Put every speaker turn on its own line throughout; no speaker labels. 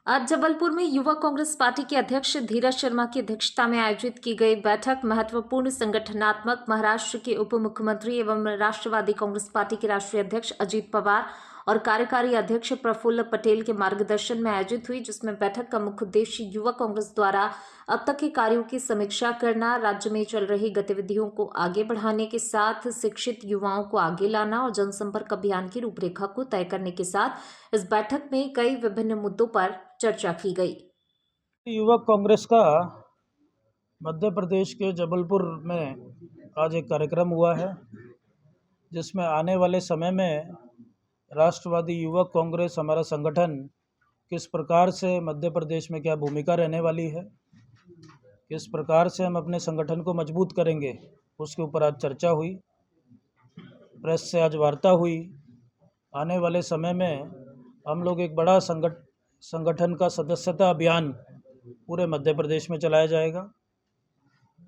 आज जबलपुर में युवा कांग्रेस पार्टी के अध्यक्ष धीरज शर्मा की अध्यक्षता में आयोजित की गई बैठक महत्वपूर्ण संगठनात्मक महाराष्ट्र के उप मुख्यमंत्री एवं राष्ट्रवादी कांग्रेस पार्टी के राष्ट्रीय अध्यक्ष अजीत पवार और कार्यकारी अध्यक्ष प्रफुल्ल पटेल के मार्गदर्शन में आयोजित हुई, जिसमें बैठक का मुख्य उद्देश्य युवा कांग्रेस द्वारा अब तक के कार्यों की समीक्षा करना, राज्य में चल रही गतिविधियों को आगे बढ़ाने के साथ शिक्षित युवाओं को आगे लाना और जनसंपर्क अभियान की रूपरेखा को तय करने के साथ इस बैठक में कई विभिन्न मुद्दों पर चर्चा की गई।
युवक कांग्रेस का मध्य प्रदेश के जबलपुर में आज एक कार्यक्रम हुआ है, जिसमें आने वाले समय में राष्ट्रवादी युवक कांग्रेस हमारा संगठन किस प्रकार से मध्य प्रदेश में क्या भूमिका रहने वाली है, किस प्रकार से हम अपने संगठन को मजबूत करेंगे, उसके ऊपर आज चर्चा हुई। प्रेस से आज वार्ता हुई। आने वाले समय में हम लोग एक बड़ा संगठन का सदस्यता अभियान पूरे मध्य प्रदेश में चलाया जाएगा।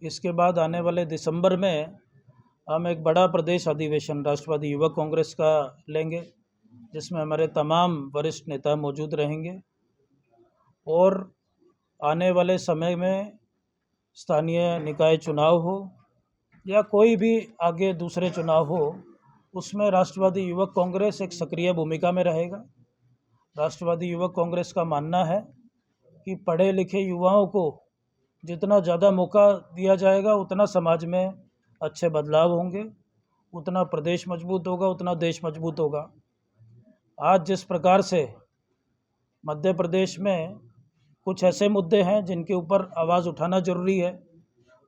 इसके बाद आने वाले दिसंबर में हम एक बड़ा प्रदेश अधिवेशन राष्ट्रवादी युवक कांग्रेस का लेंगे, जिसमें हमारे तमाम वरिष्ठ नेता मौजूद रहेंगे और आने वाले समय में स्थानीय निकाय चुनाव हो या कोई भी आगे दूसरे चुनाव हो, उसमें राष्ट्रवादी युवक कांग्रेस एक सक्रिय भूमिका में रहेगा। राष्ट्रवादी युवक कांग्रेस का मानना है कि पढ़े लिखे युवाओं को जितना ज़्यादा मौका दिया जाएगा, उतना समाज में अच्छे बदलाव होंगे, उतना प्रदेश मजबूत होगा, उतना देश मजबूत होगा। आज जिस प्रकार से मध्य प्रदेश में कुछ ऐसे मुद्दे हैं जिनके ऊपर आवाज़ उठाना ज़रूरी है।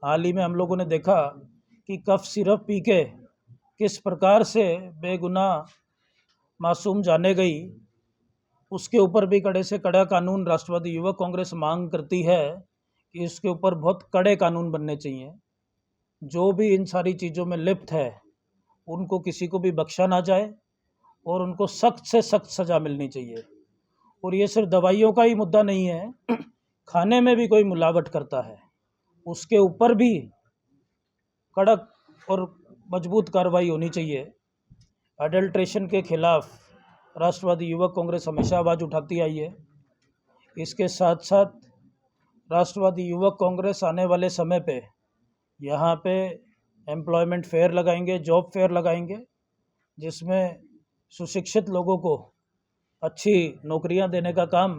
हाल ही में हम लोगों ने देखा कि कफ सिरप पी के किस प्रकार से बेगुनाह मासूम जाने गई, उसके ऊपर भी कड़े से कड़ा कानून राष्ट्रवादी युवक कांग्रेस मांग करती है कि इसके ऊपर बहुत कड़े कानून बनने चाहिए। जो भी इन सारी चीज़ों में लिप्त है, उनको किसी को भी बख्शा ना जाए और उनको सख्त से सख्त सज़ा मिलनी चाहिए। और ये सिर्फ दवाइयों का ही मुद्दा नहीं है, खाने में भी कोई मिलावट करता है, उसके ऊपर भी कड़क और मजबूत कार्रवाई होनी चाहिए। अडल्ट्रेशन के खिलाफ राष्ट्रवादी युवक कांग्रेस हमेशा आवाज़ उठाती आई है। इसके साथ साथ राष्ट्रवादी युवक कांग्रेस आने वाले समय पे यहाँ पे एम्प्लॉयमेंट फेयर लगाएंगे, जॉब फेयर लगाएंगे, जिसमें सुशिक्षित लोगों को अच्छी नौकरियां देने का काम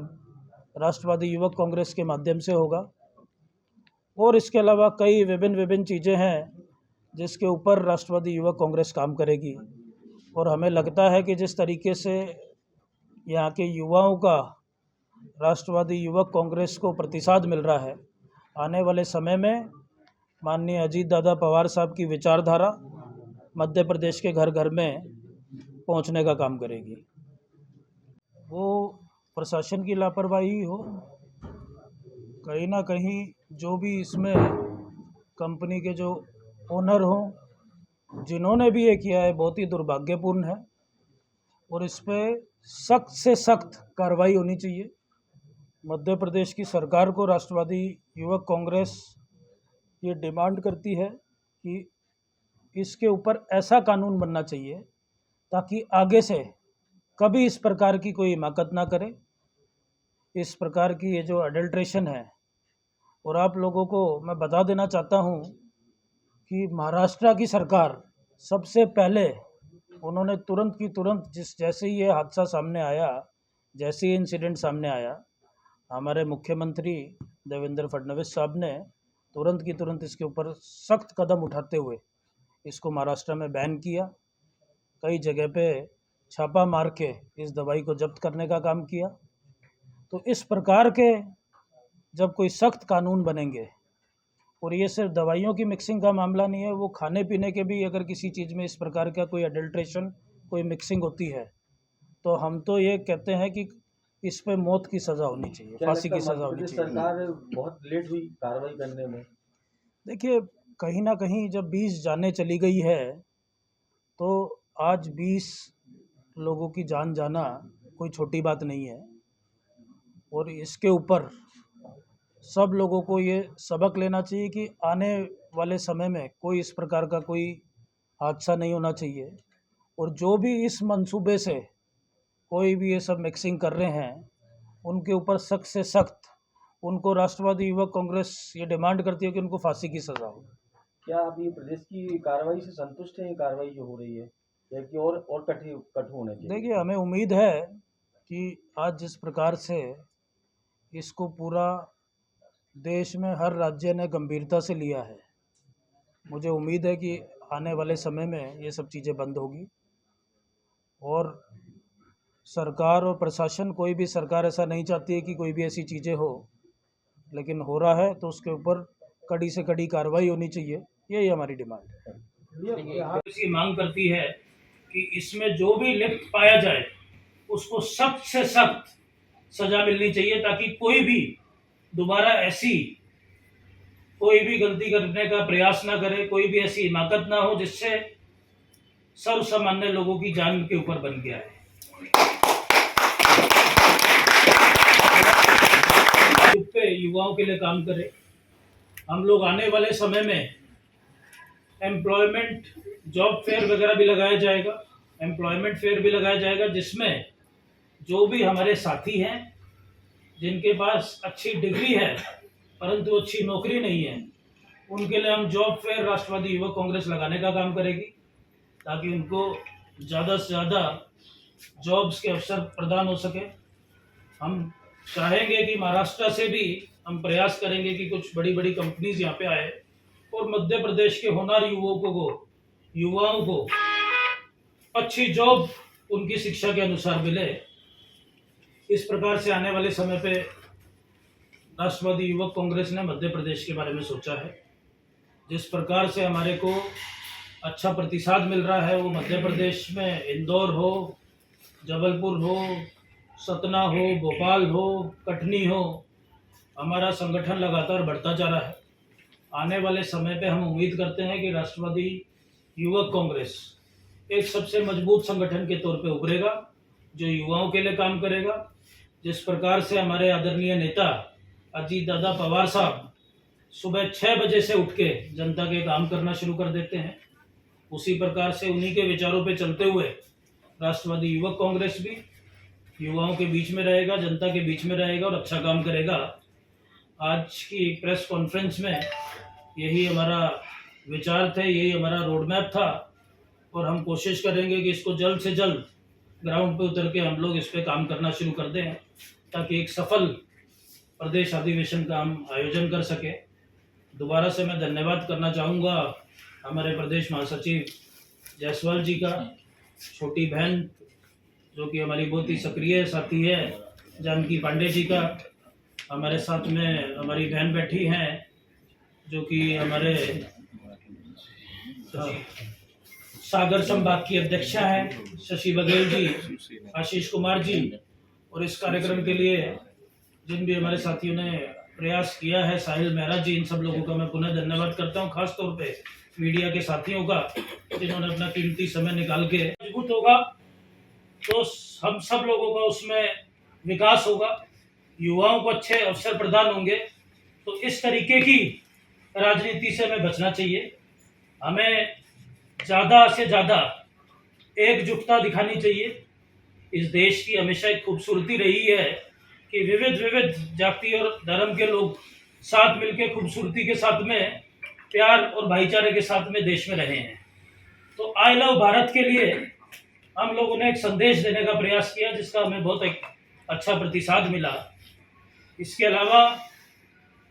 राष्ट्रवादी युवक कांग्रेस के माध्यम से होगा। और इसके अलावा कई विभिन्न चीज़ें हैं जिसके ऊपर राष्ट्रवादी युवक कांग्रेस काम करेगी। और हमें लगता है कि जिस तरीके से यहाँ के युवाओं का राष्ट्रवादी युवक कांग्रेस को प्रतिसाद मिल रहा है, आने वाले समय में माननीय अजीत दादा पवार साहब की विचारधारा मध्य प्रदेश के घर घर में पहुँचने का काम करेगी। वो प्रशासन की लापरवाही हो, कहीं ना कहीं जो भी इसमें कंपनी के जो ओनर हों, जिन्होंने भी ये किया है, बहुत ही दुर्भाग्यपूर्ण है और इस पर सख्त से सख्त कार्रवाई होनी चाहिए। मध्य प्रदेश की सरकार को राष्ट्रवादी युवक कांग्रेस ये डिमांड करती है कि इसके ऊपर ऐसा कानून बनना चाहिए ताकि आगे से कभी इस प्रकार की कोई हिमाकत ना करे। इस प्रकार की ये जो अडल्ट्रेशन है, और आप लोगों को मैं बता देना चाहता हूँ कि महाराष्ट्र की सरकार सबसे पहले उन्होंने तुरंत की तुरंत जैसे ही ये हादसा सामने आया, जैसे ही इंसिडेंट सामने आया, हमारे मुख्यमंत्री देवेंद्र फडणवीस साहब ने तुरंत की तुरंत इसके ऊपर सख्त कदम उठाते हुए इसको महाराष्ट्र में बैन किया। कई जगह पे छापा मार के इस दवाई को जब्त करने का काम किया। तो इस प्रकार के जब कोई सख्त कानून बनेंगे, और ये सिर्फ दवाइयों की मिक्सिंग का मामला नहीं है, वो खाने पीने के भी अगर किसी चीज़ में इस प्रकार का कोई अडल्ट्रेशन, कोई मिक्सिंग होती है, तो हम तो ये कहते हैं कि इस पे मौत की सज़ा होनी चाहिए, फांसी की सज़ा होनी चाहिए।
सरकार बहुत लेट हुई कार्रवाई करने में।
देखिए, कहीं ना कहीं जब 20 जानें चली गई है, तो आज 20 लोगों की जान जाना कोई छोटी बात नहीं है। और इसके ऊपर सब लोगों को ये सबक लेना चाहिए कि आने वाले समय में कोई इस प्रकार का कोई हादसा नहीं होना चाहिए। और जो भी इस मंसूबे से कोई भी ये सब मिक्सिंग कर रहे हैं, उनके ऊपर सख्त से सख्त, उनको राष्ट्रवादी युवक कांग्रेस ये डिमांड करती है कि उनको फांसी की सज़ा हो।
क्या आप ये प्रदेश की कार्रवाई से संतुष्ट हैं, ये कार्रवाई जो हो रही है, या कि और कठोर होने चाहिए?
देखिए, हमें उम्मीद है कि आज जिस प्रकार से इसको पूरा देश में हर राज्य ने गंभीरता से लिया है, मुझे उम्मीद है कि आने वाले समय में ये सब चीज़ें बंद होगी और सरकार और प्रशासन, कोई भी सरकार ऐसा नहीं चाहती है कि कोई भी ऐसी चीज़ें हो, लेकिन हो रहा है तो उसके ऊपर कड़ी से कड़ी कार्रवाई होनी चाहिए। यही हमारी डिमांड है। इसकी मांग करती है कि इसमें जो भी लिप्त पाया जाए उसको सख्त से सख्त सजा मिलनी चाहिए, ताकि कोई भी दोबारा ऐसी कोई भी गलती करने का प्रयास ना करे, कोई भी ऐसी हिमाकत ना हो जिससे सर्वसामान्य लोगों की जान के ऊपर बन गया है। पे युवाओं के लिए काम करें। हम लोग आने वाले समय में एम्प्लॉयमेंट जॉब फेयर वगैरह भी लगाया जाएगा, एम्प्लॉयमेंट फेयर भी लगाया जाएगा, जिसमें जो भी हमारे साथी हैं जिनके पास अच्छी डिग्री है परंतु अच्छी नौकरी नहीं है, उनके लिए हम जॉब फेयर राष्ट्रवादी युवक कांग्रेस लगाने का काम करेगी, ताकि उनको ज़्यादा से ज़्यादा जॉब्स के अवसर प्रदान हो सके। हम चाहेंगे कि महाराष्ट्र से भी हम प्रयास करेंगे कि कुछ बड़ी बड़ी कंपनीज यहाँ पे आए और मध्य प्रदेश के होनहार युवाओं को अच्छी जॉब उनकी शिक्षा के अनुसार मिले। इस प्रकार से आने वाले समय पे राष्ट्रवादी युवक कांग्रेस ने मध्य प्रदेश के बारे में सोचा है। जिस प्रकार से हमारे को अच्छा प्रतिसाद मिल रहा है, वो मध्य प्रदेश में इंदौर हो, जबलपुर हो, सतना हो, भोपाल हो, कटनी हो, हमारा संगठन लगातार बढ़ता जा रहा है। आने वाले समय पे हम उम्मीद करते हैं कि राष्ट्रवादी युवक कांग्रेस एक सबसे मजबूत संगठन के तौर पे उभरेगा, जो युवाओं के लिए काम करेगा। जिस प्रकार से हमारे आदरणीय नेता अजीत दादा पवार साहब सुबह 6 बजे से उठ के जनता के काम करना शुरू कर देते हैं, उसी प्रकार से उन्हीं के विचारों पे चलते हुए राष्ट्रवादी युवक कांग्रेस भी युवाओं के बीच में रहेगा, जनता के बीच में रहेगा और अच्छा काम करेगा। आज की प्रेस कॉन्फ्रेंस में यही हमारा विचार थे, यही हमारा रोड मैप था और हम कोशिश करेंगे कि इसको जल्द से जल्द ग्राउंड पे उतर के हम लोग इस पे काम करना शुरू कर दें, ताकि एक सफल प्रदेश अधिवेशन का हम आयोजन कर सके। दोबारा से मैं धन्यवाद करना चाहूँगा हमारे प्रदेश महासचिव जायसवाल जी का, छोटी बहन जो कि हमारी बहुत ही सक्रिय साथी है जानकी पांडे जी का, हमारे साथ में हमारी बहन बैठी हैं जो कि हमारे सागर संभाग की अध्यक्षा हैं शशि बघेल जी, आशीष कुमार जी, और इस कार्यक्रम के लिए जिन भी हमारे साथियों ने प्रयास किया है, साहिल मेहरा जी, इन सब लोगों का मैं पुनः धन्यवाद करता हूं। खास तौर पे मीडिया के साथियों का, जिन्होंने अपना कीमती समय निकाल के मजबूत होगा तो हम सब लोगों का उसमें विकास होगा, युवाओं को अच्छे अवसर प्रदान होंगे। तो इस तरीके की राजनीति से हमें बचना चाहिए। हमें ज़्यादा से ज़्यादा एकजुटता दिखानी चाहिए। इस देश की हमेशा एक खूबसूरती रही है कि विविध जाति और धर्म के लोग साथ मिलकर खूबसूरती के साथ में, प्यार और भाईचारे के साथ में देश में रहे हैं। तो आई लव भारत के लिए हम लोगों ने एक संदेश देने का प्रयास किया, जिसका हमें बहुत एक अच्छा प्रतिसाद मिला। इसके अलावा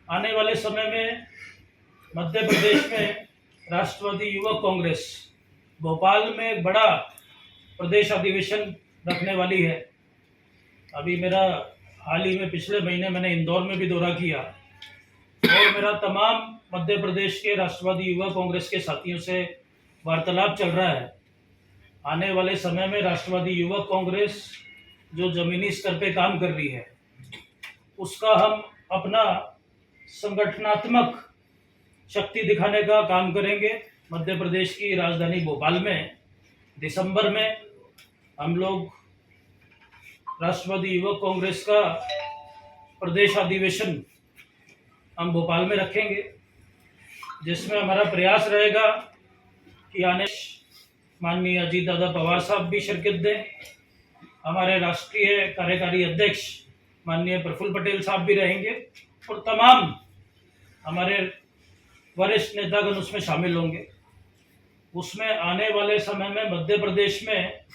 आने वाले समय में मध्य प्रदेश में राष्ट्रवादी युवक कांग्रेस भोपाल में एक बड़ा प्रदेश अधिवेशन रखने वाली है। अभी मेरा हाल ही में पिछले महीने मैंने इंदौर में भी दौरा किया और मेरा तमाम मध्य प्रदेश के राष्ट्रवादी युवा कांग्रेस के साथियों से वार्तालाप चल रहा है। आने वाले समय में राष्ट्रवादी युवा कांग्रेस जो जमीनी स्तर पे काम कर रही है, उसका हम अपना संगठनात्मक शक्ति दिखाने का काम करेंगे। मध्य प्रदेश की राजधानी भोपाल में दिसंबर में हम लोग राष्ट्रवादी युवक कांग्रेस का प्रदेश अधिवेशन हम भोपाल में रखेंगे, जिसमें हमारा प्रयास रहेगा कि आने माननीय अजीत दादा पवार साहब भी शिरकत दें, हमारे राष्ट्रीय कार्यकारी अध्यक्ष माननीय प्रफुल्ल पटेल साहब भी रहेंगे और तमाम हमारे वरिष्ठ नेतागण उसमें शामिल होंगे। उसमें आने वाले समय में मध्य प्रदेश में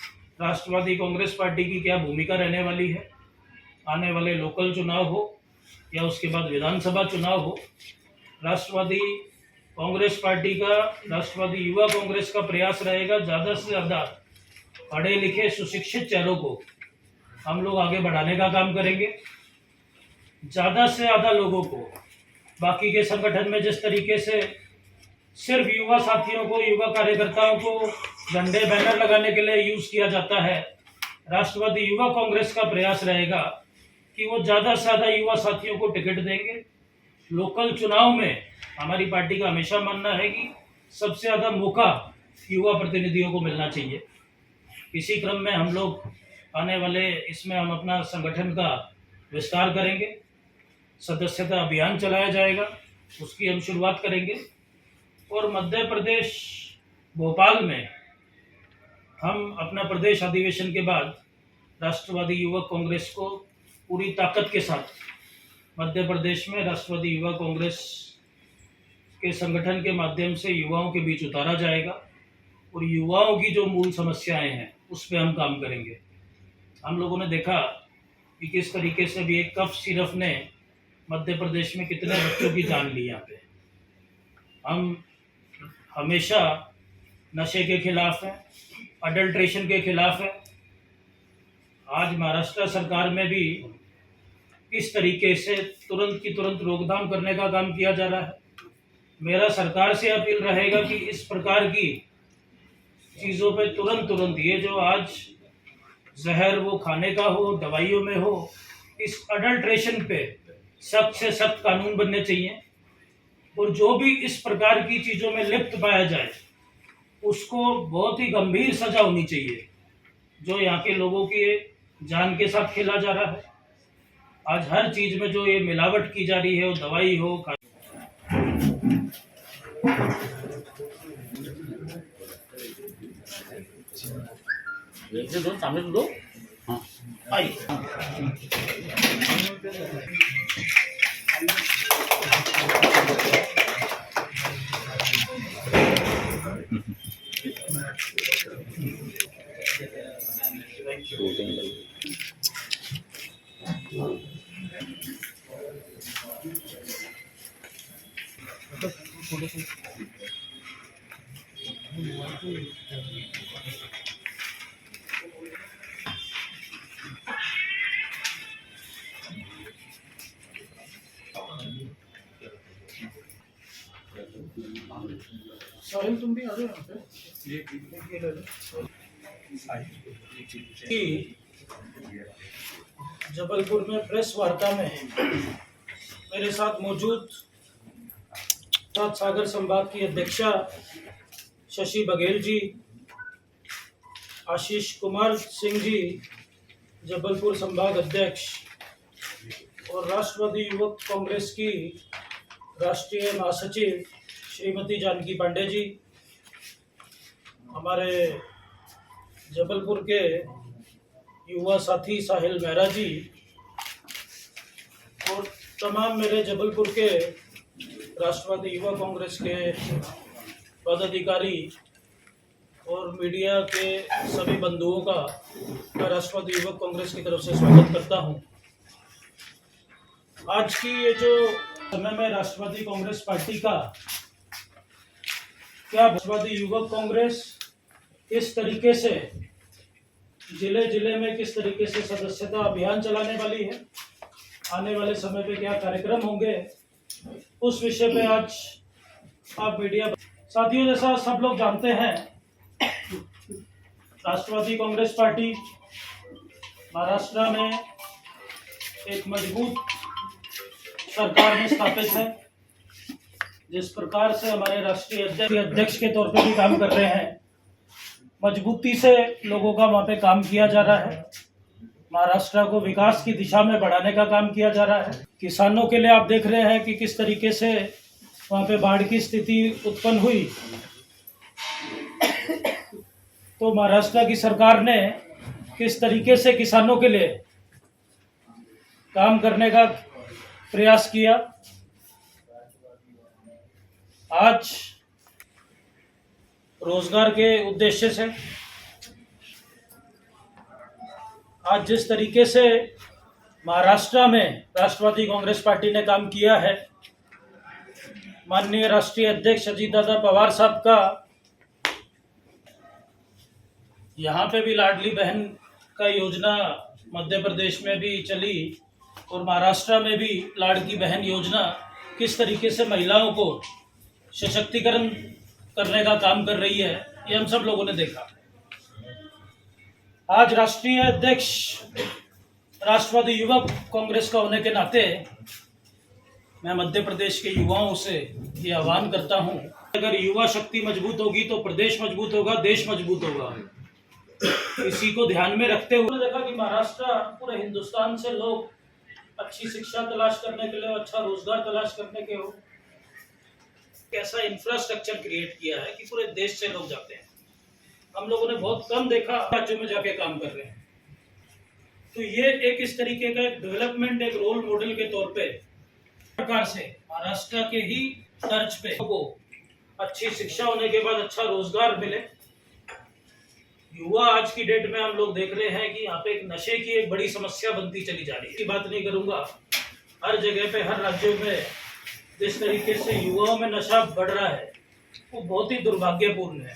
राष्ट्रवादी कांग्रेस पार्टी की क्या भूमिका रहने वाली है, आने वाले लोकल चुनाव हो या उसके बाद विधानसभा चुनाव हो, राष्ट्रवादी कांग्रेस पार्टी का, राष्ट्रवादी युवा कांग्रेस का प्रयास रहेगा ज़्यादा से ज़्यादा पढ़े लिखे सुशिक्षित चेहरों को हम लोग आगे बढ़ाने का काम करेंगे। ज़्यादा से ज़्यादा लोगों को, बाकी के संगठन में जिस तरीके से सिर्फ युवा साथियों को, युवा कार्यकर्ताओं को झंडे बैनर लगाने के लिए यूज़ किया जाता है, राष्ट्रवादी युवा कांग्रेस का प्रयास रहेगा कि वो ज़्यादा से ज़्यादा युवा साथियों को टिकट देंगे। लोकल चुनाव में हमारी पार्टी का हमेशा मानना है कि सबसे ज़्यादा मौका युवा प्रतिनिधियों को मिलना चाहिए। इसी क्रम में हम लोग आने वाले इसमें हम अपना संगठन का विस्तार करेंगे, सदस्यता अभियान चलाया जाएगा, उसकी हम शुरुआत करेंगे और मध्य प्रदेश भोपाल में हम अपना प्रदेश अधिवेशन के बाद राष्ट्रवादी युवक कांग्रेस को पूरी ताकत के साथ मध्य प्रदेश में राष्ट्रवादी युवा कांग्रेस के संगठन के माध्यम से युवाओं के बीच उतारा जाएगा और युवाओं की जो मूल समस्याएं हैं उस पर हम काम करेंगे। हम लोगों ने देखा कि किस तरीके से भी एक कफ सिरफ ने मध्य प्रदेश में कितने बच्चों की जान ली। यहाँ पे हम हमेशा नशे के खिलाफ हैं, अडल्ट्रेशन के खिलाफ है। आज महाराष्ट्र सरकार में भी इस तरीके से तुरंत की तुरंत रोकथाम करने का काम किया जा रहा है। मेरा सरकार से अपील रहेगा कि इस प्रकार की चीज़ों पे तुरंत ये जो आज जहर वो खाने का हो, दवाइयों में हो, इस अडल्ट्रेशन पे सख्त से सख्त कानून बनने चाहिए और जो भी इस प्रकार की चीज़ों में लिप्त पाया जाए उसको बहुत ही गंभीर सजा होनी चाहिए। जो यहाँ के लोगों की जान के साथ खेला जा रहा है, आज हर चीज़ में जो ये मिलावट की जा रही है, वो दवाई हो,
दो सामने दो। हाँ आई
साहिल तुम भी आ जाओ यहाँ पे। जबलपुर में प्रेस वार्ता में मेरे साथ मौजूद सागर संभाग की अध्यक्षा शशि बघेल जी, आशीष कुमार सिंह जी जबलपुर संभाग अध्यक्ष और राष्ट्रवादी युवक कांग्रेस की राष्ट्रीय महासचिव श्रीमती जानकी पांडे जी, हमारे जबलपुर के युवा साथी साहिल मेहरा जी और तमाम मेरे जबलपुर के राष्ट्रवादी युवा कांग्रेस के पदाधिकारी और मीडिया के सभी बंधुओं का मैं राष्ट्रवादी युवा कांग्रेस की तरफ से स्वागत करता हूं। आज की ये जो समय में राष्ट्रवादी कांग्रेस पार्टी का क्या राष्ट्रवादी युवक कांग्रेस किस तरीके से जिले जिले में किस तरीके से सदस्यता अभियान चलाने वाली है, आने वाले समय पे क्या कार्यक्रम होंगे, उस विषय पे आज आप मीडिया साथियों, जैसा सब लोग जानते हैं, राष्ट्रवादी कांग्रेस पार्टी महाराष्ट्र में एक मजबूत सरकार में स्थापित है। जिस प्रकार से हमारे राष्ट्रीय अध्यक्ष के तौर पे भी काम कर रहे हैं, मजबूती से लोगों का वहाँ पे काम किया जा रहा है। महाराष्ट्र को विकास की दिशा में बढ़ाने का काम किया जा रहा है। किसानों के लिए आप देख रहे हैं कि किस तरीके से वहाँ पे बाढ़ की स्थिति उत्पन्न हुई, तो महाराष्ट्र की सरकार ने किस तरीके से किसानों के लिए काम करने का प्रयास किया। आज रोजगार के उद्देश्य से आज जिस तरीके से महाराष्ट्र में राष्ट्रवादी कांग्रेस पार्टी ने काम किया है, माननीय राष्ट्रीय अध्यक्ष अजीत दादा पवार साहब का यहाँ पे भी लाडली बहन का योजना मध्य प्रदेश में भी चली और महाराष्ट्र में भी लाडली बहन योजना किस तरीके से महिलाओं को सशक्तिकरण करने का काम कर रही है, ये हम सब लोगों ने देखा। आज राष्ट्रीय अध्यक्ष राष्ट्रवादी युवा कांग्रेस का होने के नाते मैं मध्य प्रदेश के युवाओं से ये आह्वान करता हूं, अगर युवा शक्ति मजबूत होगी तो प्रदेश मजबूत होगा, देश मजबूत होगा। इसी को ध्यान में रखते हुए देखा कि महाराष्ट्र पूरे हिंदुस्तान से लोग अच्छी शिक्षा तलाश करने के लिए, अच्छा रोजगार तलाश करने के हो, कैसा इंफ्रास्ट्रक्चर क्रिएट किया है कि पूरे देश से लोग जाते हैं। हम लोगों ने बहुत कम देखा राज्यों में जाके काम कर रहे हैं। तो ये एक इस तरीके का डेवलपमेंट, एक रोल मॉडल के तौर पे प्रकार से महाराष्ट्र के ही तर्ज पे को अच्छी शिक्षा होने के बाद अच्छा रोजगार मिले। युवा आज की डेट में हम लोग देख रहे हैं कि यहाँ पे एक नशे की एक बड़ी समस्या बनती चली जा रही है। बात नहीं करूंगा, हर जगह पे हर राज्यों में जिस तरीके से युवाओं में नशा बढ़ रहा है वो बहुत ही दुर्भाग्यपूर्ण है।